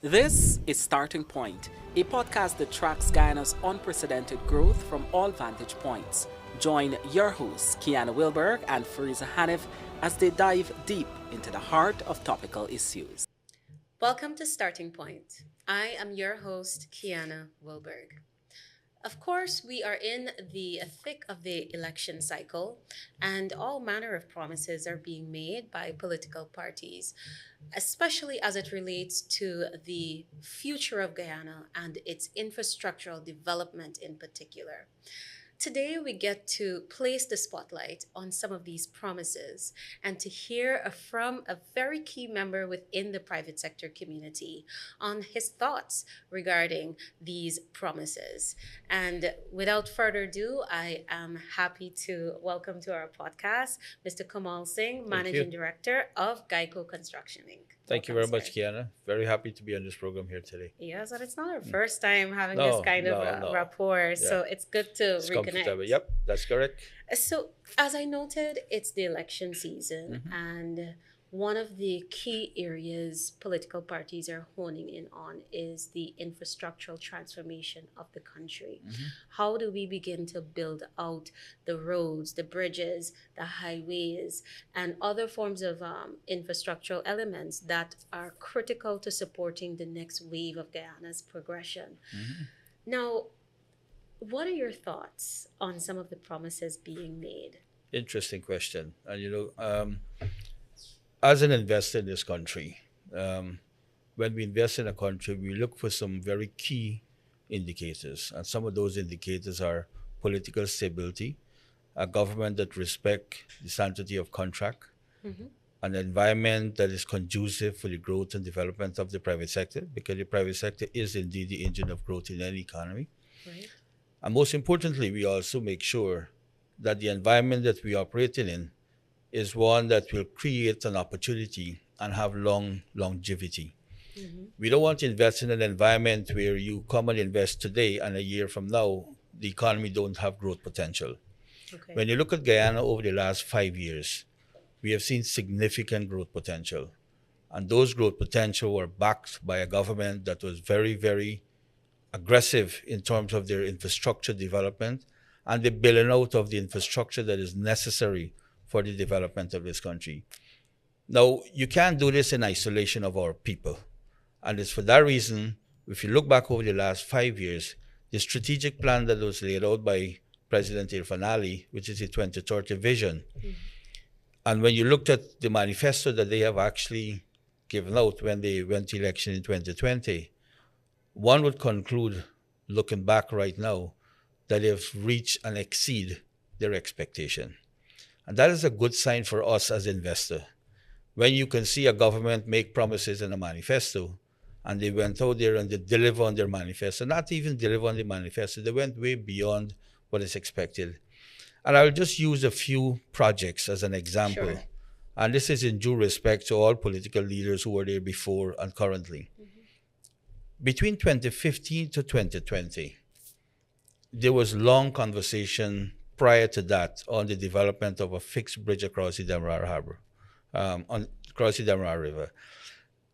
This is Starting Point, a podcast that tracks Guyana's unprecedented growth from all vantage points. Join your hosts, Kiana Wilberg and Fariza Hanif, as they dive deep into the heart of topical issues. Welcome to Starting Point. I am your host, Kiana Wilberg. Of course, we are in the thick of the election cycle, and all manner of promises are being made by political parties, especially as it relates to the future of Guyana and its infrastructural development in particular. Today, we get to place the spotlight on some of these promises and to hear from a very key member within the private sector community on his thoughts regarding these promises. And without further ado, I am happy to welcome to our podcast Mr. Komal Singh, Managing Director of GAICO Construction, Inc. Thank you very much, Kiana. Very happy to be on this program here today. Yes, and it's not our first time having this kind of rapport, so it's good to reconnect. Yep, that's correct. So, as I noted, it's the election season, and one of the key areas political parties are honing in on is the infrastructural transformation of the country. How do we begin to build out the roads, the bridges, the highways, and other forms of infrastructural elements that are critical to supporting the next wave of Guyana's progression? Now, what are your thoughts on some of the promises being made? Interesting question. And as an investor in this country, when we invest in a country, we look for some very key indicators. And some of those indicators are political stability, a government that respects the sanctity of contract, an environment that is conducive for the growth and development of the private sector, because the private sector is indeed the engine of growth in any economy. Right. And most importantly, we also make sure that the environment that we operate in is one that will create an opportunity and have longevity. We don't want to invest in an environment where you come and invest today and a year from now, the economy don't have growth potential. Okay. When you look at Guyana over the last 5 years, we have seen significant growth potential. And those growth potential were backed by a government that was very, very aggressive in terms of their infrastructure development and the building out of the infrastructure that is necessary for the development of this country. Now, you can't do this in isolation of our people. And it's for that reason, if you look back over the last 5 years, the strategic plan that was laid out by President Irfan Ali, which is the 2030 vision, and when you looked at the manifesto that they have actually given out when they went to election in 2020, one would conclude, looking back right now, that they've reached and exceed their expectation. And that is a good sign for us as investors. When you can see a government make promises in a manifesto, and they went out there and they deliver on their manifesto, not even deliver on the manifesto, they went way beyond what is expected. And I'll just use a few projects as an example. Sure. And this is in due respect to all political leaders who were there before and currently. Between 2015 to 2020, there was long conversation prior to that on the development of a fixed bridge across the Demerara Harbor, across the Demerara River.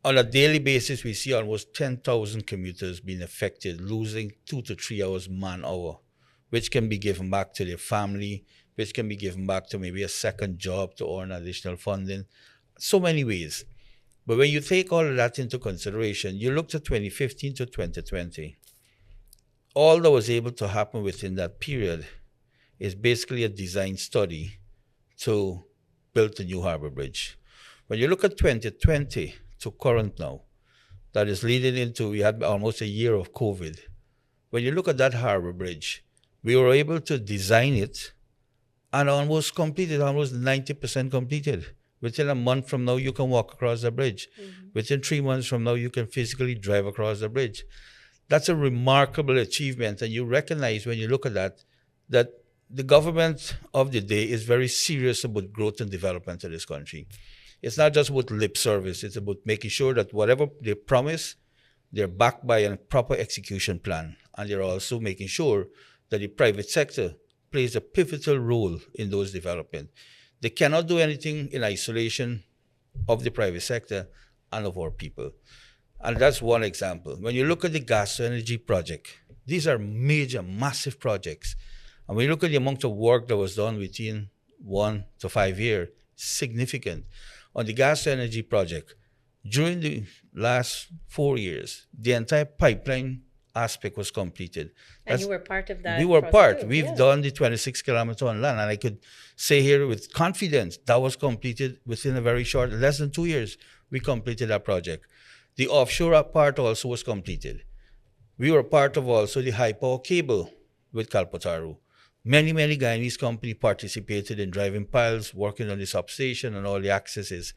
On a daily basis, we see almost 10,000 commuters being affected, losing 2 to 3 hours man-hour, which can be given back to their family, which can be given back to maybe a second job to earn additional funding, so many ways. But when you take all of that into consideration, you looked at 2015 to 2020, all that was able to happen within that period is basically a design study to build the new harbor bridge. When you look at 2020 to current now, that is leading into, we had almost a year of COVID. When you look at that harbor bridge, we were able to design it and almost completed, almost 90% completed. Within a month from now, you can walk across the bridge. Within 3 months from now, you can physically drive across the bridge. That's a remarkable achievement. And you recognize when you look at that the government of the day is very serious about growth and development of this country. It's not just about lip service. It's about making sure that whatever they promise, they're backed by a proper execution plan. And they're also making sure that the private sector plays a pivotal role in those development. They cannot do anything in isolation of the private sector and of our people. And that's one example. When you look at the gas to energy project, these are major, massive projects. And when you look at the amount of work that was done within 1 to 5 years, significant. On the gas to energy project, during the last 4 years, the entire pipeline aspect was completed. And you were part of that. We were project part. too, We've yeah. done the 26 kilometer on land, and I could say here with confidence that was completed within a very short, less than 2 years. We completed that project. The offshore part also was completed. We were part of also the high power cable with Kalpataru. Many Guyanese companies participated in driving piles, working on the substation and all the accesses.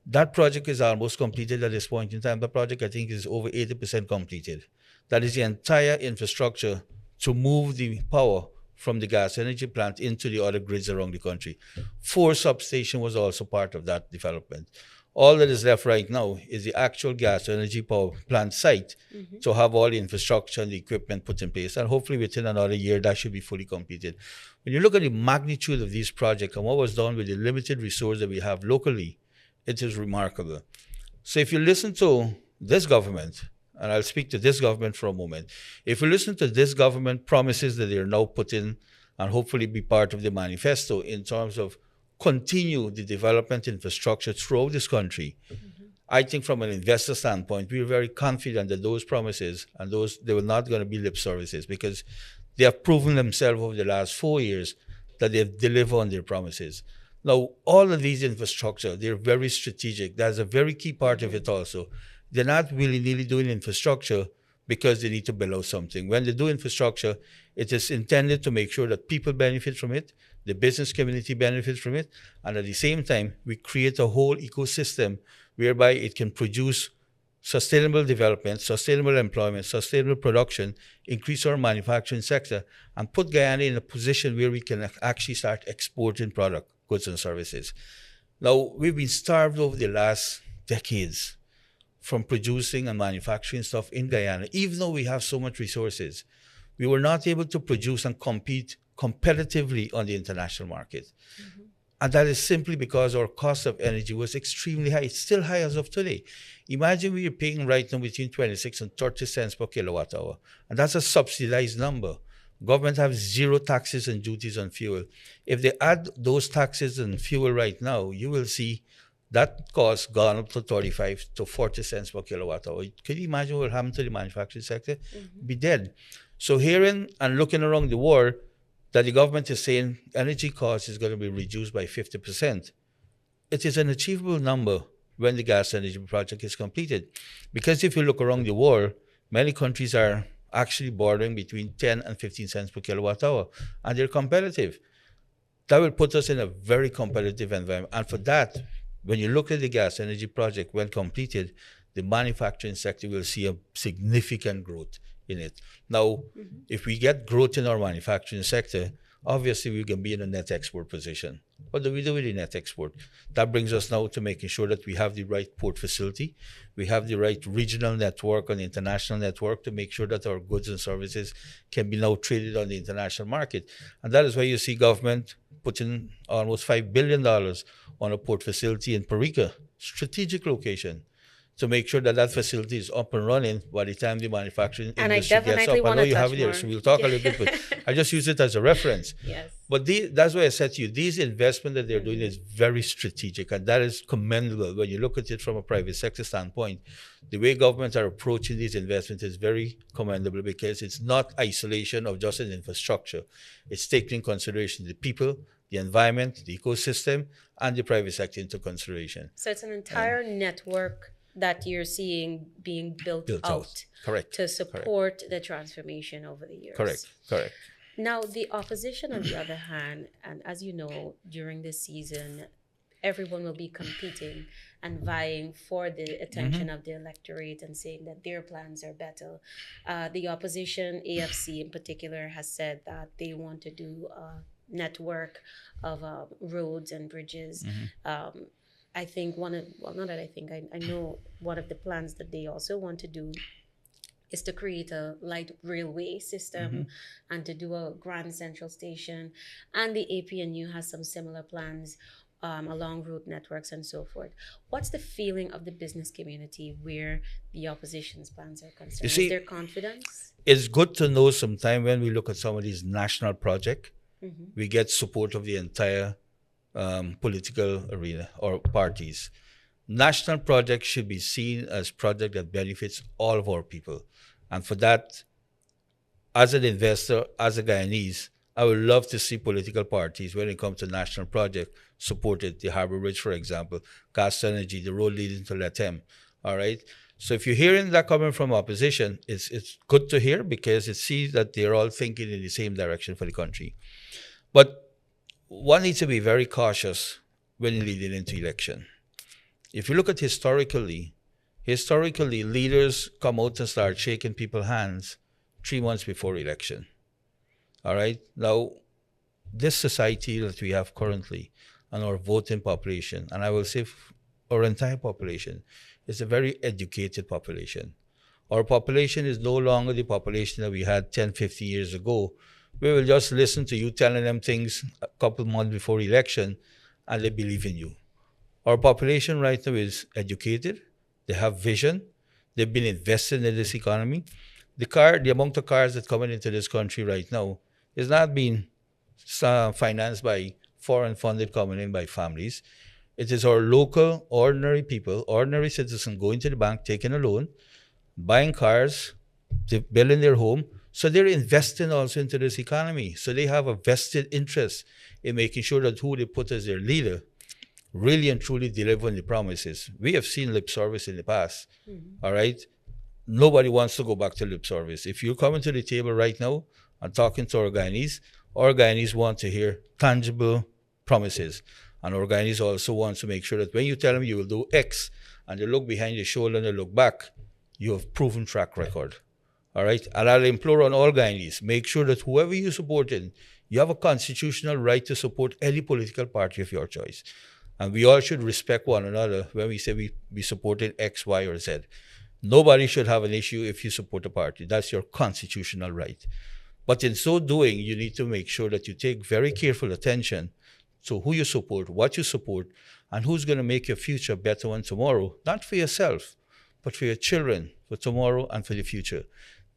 That project is almost completed at this point in time. The project, I think, is over 80% completed. That is the entire infrastructure to move the power from the gas energy plant into the other grids around the country. 4 substation was also part of that development. All that is left right now is the actual gas energy power plant site to have all the infrastructure and the equipment put in place. And hopefully within another year, that should be fully completed. When you look at the magnitude of these projects and what was done with the limited resource that we have locally, it is remarkable. So if you listen to this government, and I'll speak to this government for a moment, if you listen to this government promises that they are now putting and hopefully be part of the manifesto in terms of continue the development infrastructure throughout this country, I think from an investor standpoint, we're very confident that those promises and they were not going to be lip services, because they have proven themselves over the last 4 years that they've delivered on their promises. Now, all of these infrastructure, they're very strategic. That's a very key part of it also. They're not willy-nilly doing infrastructure because they need to build out something. When they do infrastructure, it is intended to make sure that people benefit from it, the business community benefits from it, and at the same time, we create a whole ecosystem whereby it can produce sustainable development, sustainable employment, sustainable production, increase our manufacturing sector, and put Guyana in a position where we can actually start exporting product, goods and services. Now, we've been starved over the last decades from producing and manufacturing stuff in Guyana. Even though we have so much resources, we were not able to produce and compete competitively on the international market. And that is simply because our cost of energy was extremely high. It's still high as of today. Imagine we are paying right now between 26 and 30 cents per kilowatt hour. And that's a subsidized number. Government have 0 taxes and duties on fuel. If they add those taxes and fuel right now, you will see that cost gone up to 35 to 40 cents per kilowatt hour. Can you imagine what will happen to the manufacturing sector? Be dead. So hearing and looking around the world that the government is saying energy cost is going to be reduced by 50%, it is an achievable number when the gas energy project is completed. Because if you look around the world, many countries are actually bordering between 10 and 15 cents per kilowatt hour, and they're competitive. That will put us in a very competitive environment. And for that, when you look at the gas energy project, when completed, the manufacturing sector will see a significant growth in it. Now, if we get growth in our manufacturing sector, obviously we can be in a net export position. What do we do with the net export? That brings us now to making sure that we have the right port facility, we have the right regional network and international network to make sure that our goods and services can be now traded on the international market. And that is why you see government putting almost $5 billion on a port facility in Parika, strategic location, to make sure that that facility is up and running by the time the manufacturing industry gets up. I know you have it here, so we'll talk a little bit, but I just use it as a reference. Yes. But that's why I said to you, these investments that they're doing is very strategic, and that is commendable when you look at it from a private sector standpoint. The way governments are approaching these investments is very commendable, because it's not isolation of just an infrastructure. It's taking into consideration the people, the environment, the ecosystem, and the private sector into consideration. So it's an entire network that you're seeing being built out. Correct. To support the transformation over the years. Correct. Now, the opposition, on the other hand, and as you know, during this season, everyone will be competing and vying for the attention of the electorate and saying that their plans are better. The opposition, AFC in particular, has said that they want to do a network of roads and bridges. I think I know one of the plans that they also want to do is to create a light railway system and to do a Grand Central Station. And the APNU has some similar plans. along route networks and so forth. What's the feeling of the business community where the opposition's plans are concerned? You see, Is there confidence? it's good to know sometime when we look at some of these national projects, we get support of the entire political arena or parties. National projects should be seen as project that benefits all of our people. And for that, as an investor, as a Guyanese, I would love to see political parties, when it comes to national projects, supported. The Harbour Bridge, for example, Gas Energy, the road leading to Latem. All right. So if you're hearing that coming from opposition, it's good to hear, because it sees that they're all thinking in the same direction for the country. But one needs to be very cautious when leading into election. If you look at historically, leaders come out and start shaking people's hands 3 months before election. All right. Now, this society that we have currently and our voting population, and I will say our entire population, is a very educated population. Our population is no longer the population that we had 10, 15 years ago. We will just listen to you telling them things a couple months before election, and they believe in you. Our population right now is educated. They have vision. They've been invested in this economy. The amount of cars that coming into this country right now is not being financed by foreign funded coming in by families. It is our local, ordinary people, ordinary citizens going to the bank, taking a loan, buying cars, building their home. So they're investing also into this economy. So they have a vested interest in making sure that who they put as their leader really and truly deliver on the promises. We have seen lip service in the past. All right? Nobody wants to go back to lip service. If you're coming to the table right now and talking to our Guyanese want to hear tangible promises. And our Guyanese also want to make sure that when you tell them you will do X and they look behind your shoulder and they look back, you have proven track record. All right? And I'll implore on all Guyanese, make sure that whoever you're supporting, you have a constitutional right to support any political party of your choice. And we all should respect one another when we say we supported X, Y, or Z. Nobody should have an issue if you support a party. That's your constitutional right. But in so doing, you need to make sure that you take very careful attention to who you support, what you support, and who's going to make your future better one tomorrow, not for yourself, but for your children, for tomorrow and for the future.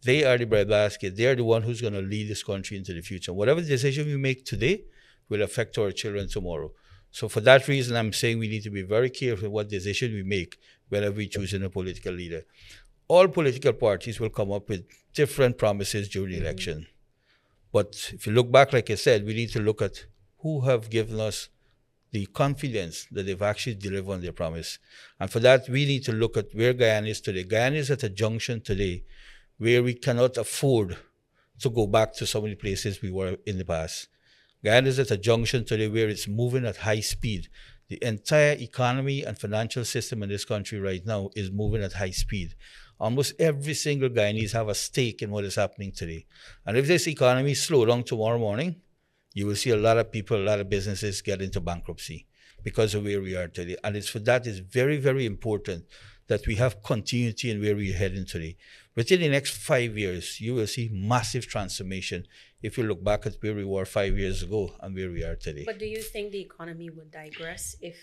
They are the breadbasket. They are the one who's going to lead this country into the future. Whatever decision we make today will affect our children tomorrow. So for that reason, I'm saying we need to be very careful what decision we make whenever we choose a political leader. All political parties will come up with different promises during the election. But if you look back, like I said, we need to look at who have given us the confidence that they've actually delivered on their promise. And for that, we need to look at where Guyana is today. Guyana is at a junction today where we cannot afford to go back to so many places we were in the past. Guyana is at a junction today where it's moving at high speed. The entire economy and financial system in this country right now is moving at high speed. Almost every single Guyanese have a stake in what is happening today. And if this economy slows down tomorrow morning, you will see a lot of people, a lot of businesses get into bankruptcy because of where we are today. And it's for that it's very, very important that we have continuity in where we're heading today. Within the next 5 years, you will see massive transformation if you look back at where we were 5 years ago and where we are today. But do you think the economy would digress if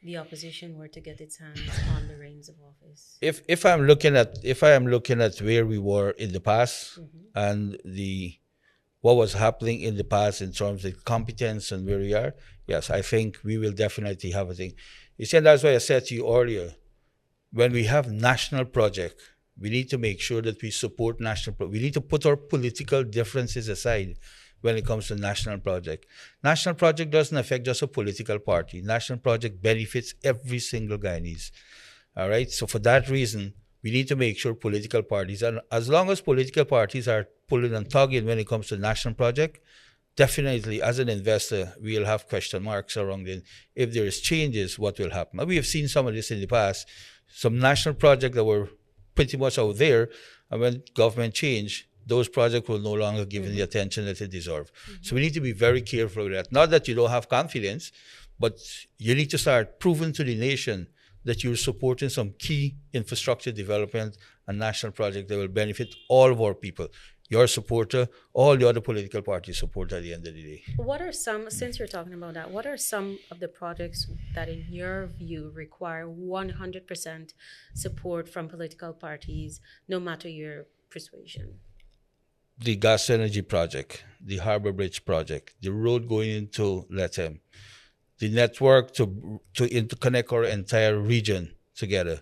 the opposition were to get its hands on the reins of office? If I am looking at where we were in the past and what was happening in the past in terms of competence and where we are, yes, I think we will definitely have a thing. You see, and that's why I said to you earlier, when we have national project, we need to make sure that we support we need to put our political differences aside when it comes to national project. National project doesn't affect just a political party. National project benefits every single Guyanese. All right? So for that reason, we need to make sure political parties, and as long as political parties are pulling and tugging when it comes to national project, definitely as an investor, we'll have question marks around it. If there is changes, what will happen? And we have seen some of this in the past. Some national projects that were pretty much out there, and when government changed, those projects will no longer given the attention that they deserve. So we need to be very careful with that. Not that you don't have confidence, but you need to start proving to the nation that you're supporting some key infrastructure development and national projects that will benefit all of our people. your supporter, all the other political parties support at the end of the day. What are some, since you're talking about that, what are some of the projects that, in your view, require 100% support from political parties, no matter your persuasion? The gas energy project, the Harbor Bridge project, the road going into Lethem, the network to interconnect our entire region together,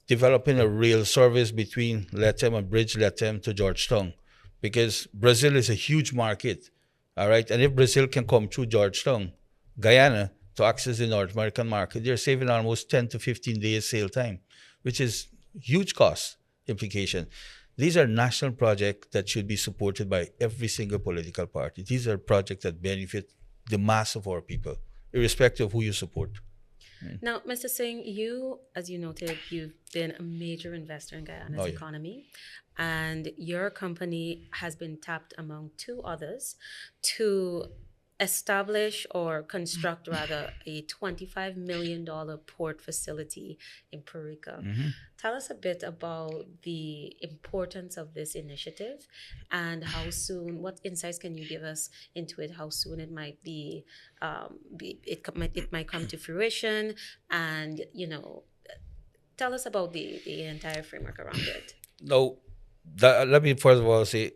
developing a rail service between Lethem and Bridge Lethem to Georgetown, because Brazil is a huge market, all right? And if Brazil can come through Georgetown, Guyana, to access the North American market, they're saving almost 10 to 15 days sail time, which is huge cost implication. These are national projects that should be supported by every single political party. These are projects that benefit the mass of our people, irrespective of who you support. Now, Mr. Singh, you, as you noted, you've been a major investor in Guyana's economy, and your company has been tapped among two others to establish or construct, rather, a $25 million port facility in Purica. Tell us a bit about the importance of this initiative and how soon, what insights can you give us into it, how soon it might be, it might come to fruition, and, you know, tell us about the entire framework around it. Now, let me first of all say,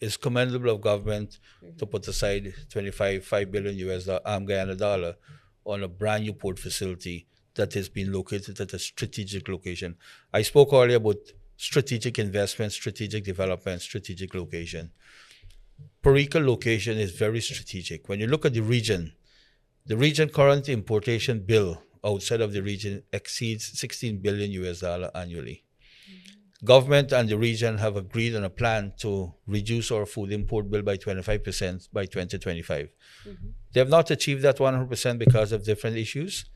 it's commendable of government to put aside $5 billion Guyana dollar on a brand new port facility that has been located at a strategic location. I spoke earlier about strategic investment, strategic development, strategic location. Purica location is very strategic. When you look at the region current importation bill outside of the region exceeds $16 billion annually. Government and the region have agreed on a plan to reduce our food import bill by 25% by 2025. They have not achieved that 100% because of different issues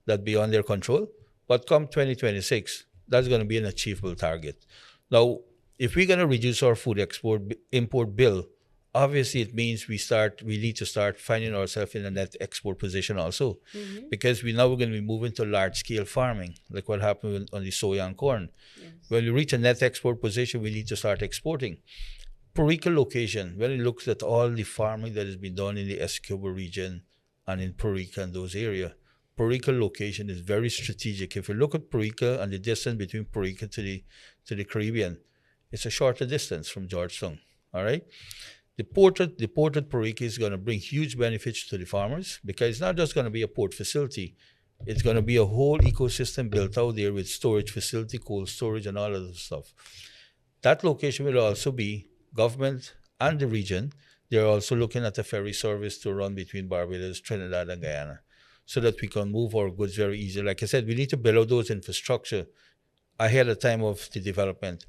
that beyond their control. But come 2026, that's going to be an achievable target. Now, if we're going to reduce our food import bill, obviously it means we need to start finding ourselves in a net export position also, because we're going to be moving to large scale farming, like what happened on the soya and corn. Yes. When we reach a net export position, we need to start exporting. Purica location, when it looks at all the farming that has been done in the Essequibo region and in Purica and those areas, Purica location is very strategic. If you look at Purica and the distance between Purica to the Caribbean, it's a shorter distance from Georgetown, all right? The port at Purica is going to bring huge benefits to the farmers, because it's not just going to be a port facility. It's going to be a whole ecosystem built out there with storage facility, cold storage, and all of the stuff. That location will also be government and the region. They're also looking at a ferry service to run between Barbados, Trinidad, and Guyana, so that we can move our goods very easily. Like I said, we need to build out those infrastructure ahead of time of the development.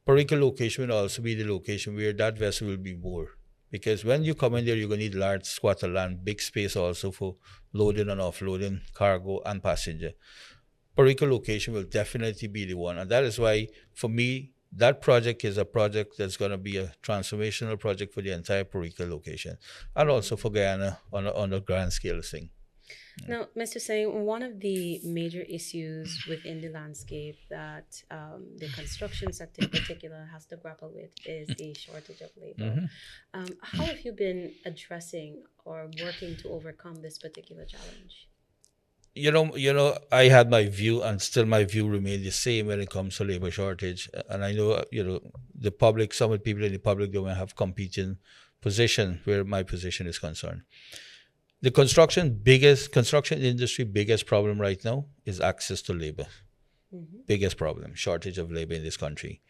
Purica location will also be the location where that vessel will be moored. Because when you come in there, you're going to need large squat of land, big space also for loading and offloading cargo and passenger. Purica location will definitely be the one. And that is why, for me, that project is a project that's going to be a transformational project for the entire Purica location. And also for Guyana on a grand scale thing. Now, Mr. Singh, one of the major issues within the landscape that the construction sector in particular has to grapple with is the shortage of labor. How have you been addressing or working to overcome this particular challenge? You know, I had my view, and still my view remains the same when it comes to labor shortage. And I know, the public, some of the people in the public domain have competing position where my position is concerned. The construction industry biggest problem right now is access to labor. Biggest problem, shortage of labor in this country.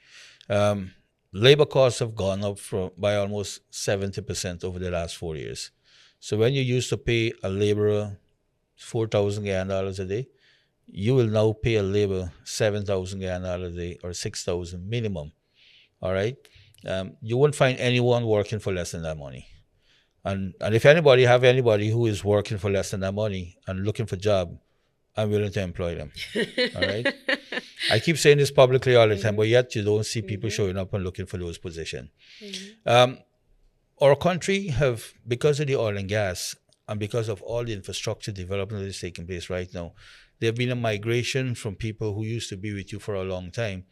Labor costs have gone up by almost 70% over the last 4 years. So when you used to pay a laborer 4,000 Guyana dollars a day, you will now pay a labor 7,000 Guyana dollars a day, or 6,000 minimum. All right? You won't find anyone working for less than that money. And if anybody who is working for less than that money and looking for a job, I'm willing to employ them. All right? I keep saying this publicly all the time, but yet you don't see people showing up and looking for those positions. Our country have, because of the oil and gas and because of all the infrastructure development that is taking place right now, there have been a migration from people who used to be with you for a long time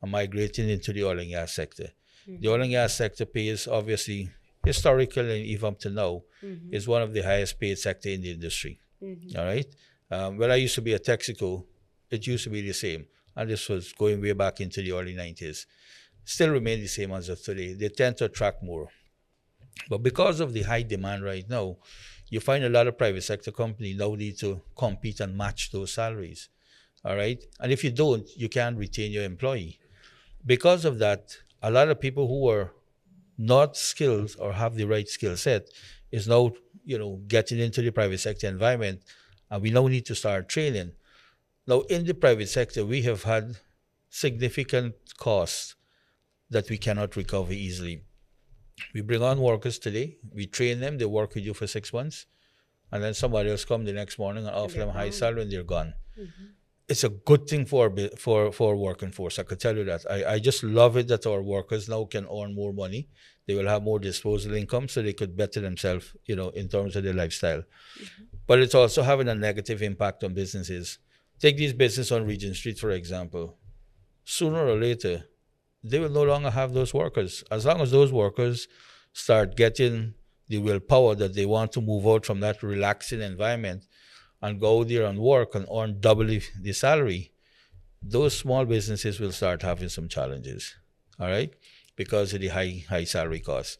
and migrating into the oil and gas sector. The oil and gas sector pays, obviously, historically and even up to now, is one of the highest paid sector in the industry. All right. When I used to be at Texaco, it used to be the same. And this was going way back into the early 90s. Still remain the same as of today. They tend to attract more. But because of the high demand right now, you find a lot of private sector companies now need to compete and match those salaries. All right. And if you don't, you can't retain your employee. Because of that, a lot of people who are not skilled or have the right skill set is now, getting into the private sector environment, and we now need to start training. Now, in the private sector, we have had significant costs that we cannot recover easily. We bring on workers today, we train them, they work with you for 6 months, and then somebody else come the next morning and offer them high salary and they're gone. It's a good thing for working force. I could tell you that. I just love it that our workers now can earn more money. They will have more disposable income, so they could better themselves, in terms of their lifestyle. But it's also having a negative impact on businesses. Take these businesses on Regent Street, for example. Sooner or later, they will no longer have those workers. As long as those workers start getting the willpower that they want to move out from that relaxing environment and go there and work and earn double the salary, those small businesses will start having some challenges, all right, because of the high salary costs.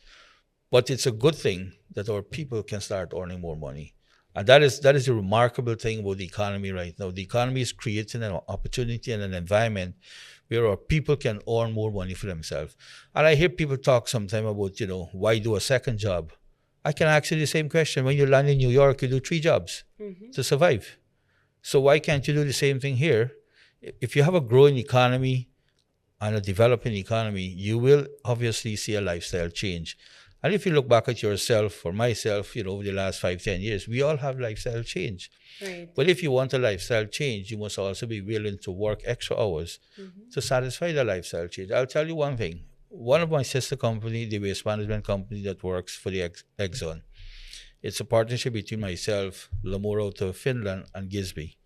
But it's a good thing that our people can start earning more money. And that is a remarkable thing about the economy right now. The economy is creating an opportunity and an environment where our people can earn more money for themselves. And I hear people talk sometimes about, why do a second job? I can ask you the same question. When you land in New York, you do 3 jobs to survive. So why can't you do the same thing here? If you have a growing economy and a developing economy, you will obviously see a lifestyle change. And if you look back at yourself or myself, over the last 5-10 years, we all have lifestyle change. Right. But if you want a lifestyle change, you must also be willing to work extra hours to satisfy the lifestyle change. I'll tell you one thing. One of my sister company, the waste management company that works for the Exxon, it's a partnership between myself, Lamore out of Finland, and Gisby.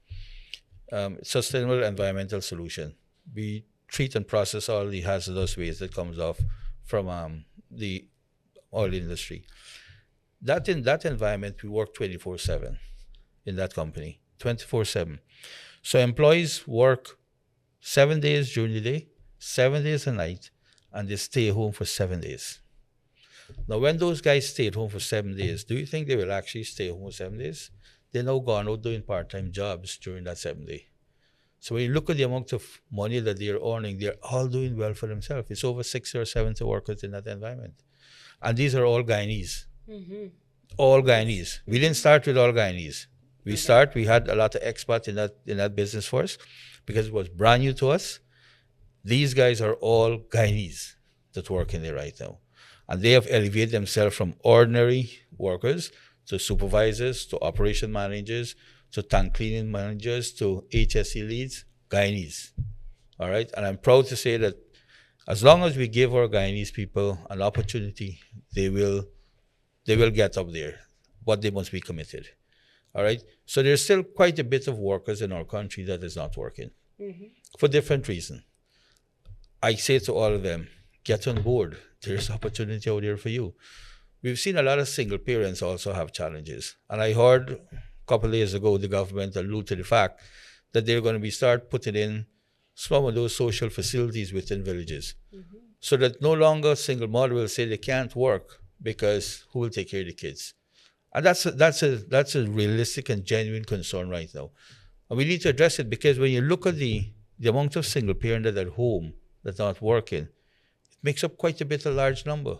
Sustainable environmental solution. We treat and process all the hazardous waste that comes off from the oil industry. In that environment, we work 24/7 in that company, 24/7. So employees work 7 days during the day, 7 days a night, and they stay home for 7 days. Now, when those guys stay at home for 7 days, do you think they will actually stay home for 7 days? They're now gone out doing part-time jobs during that 7 day. So when you look at the amount of money that they're earning, they're all doing well for themselves. It's over 60 or 70 workers in that environment. And these are all Guyanese. All Guyanese. We didn't start with all Guyanese. We had a lot of expats in that business force because it was brand new to us. These guys are all Guyanese that work in there right now. And they have elevated themselves from ordinary workers to supervisors, to operation managers, to tank cleaning managers, to HSE leads, Guyanese. All right? And I'm proud to say that as long as we give our Guyanese people an opportunity, they will get up there, but they must be committed. All right? So there's still quite a bit of workers in our country that is not working for different reasons. I say to all of them, get on board. There's opportunity out there for you. We've seen a lot of single parents also have challenges. And I heard a couple of days ago the government allude to the fact that they're going to start putting in some of those social facilities within villages. So that no longer a single mother will say they can't work because who will take care of the kids? And that's a realistic and genuine concern right now. And we need to address it because when you look at the amount of single parents that are at home that's not working, it makes up quite a bit of large number.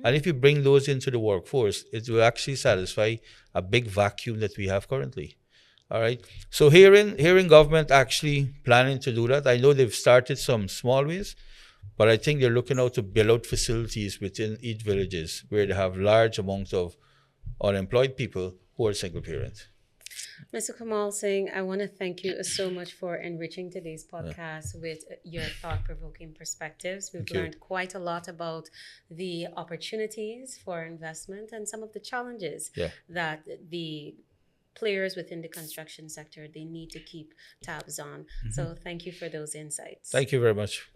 And if you bring those into the workforce, it will actually satisfy a big vacuum that we have currently. All right. So hearing government actually planning to do that, I know they've started some small ways, but I think they're looking out to build out facilities within each villages where they have large amounts of unemployed people who are single parents. Mr. Komal Singh, I want to thank you so much for enriching today's podcast with your thought-provoking perspectives. We've learned quite a lot about the opportunities for investment and some of the challenges that the players within the construction sector, they need to keep tabs on. So thank you for those insights. Thank you very much.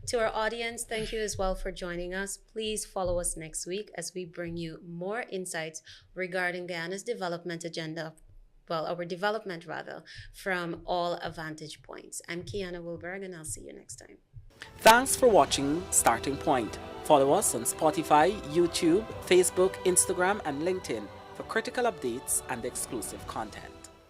To our audience, thank you as well for joining us. Please follow us next week as we bring you more insights regarding Guyana's development agenda, well, our development rather, from all vantage points. I'm Kiana Wilberg, and I'll see you next time. Thanks for watching Starting Point. Follow us on Spotify, YouTube, Facebook, Instagram, and LinkedIn for critical updates and exclusive content.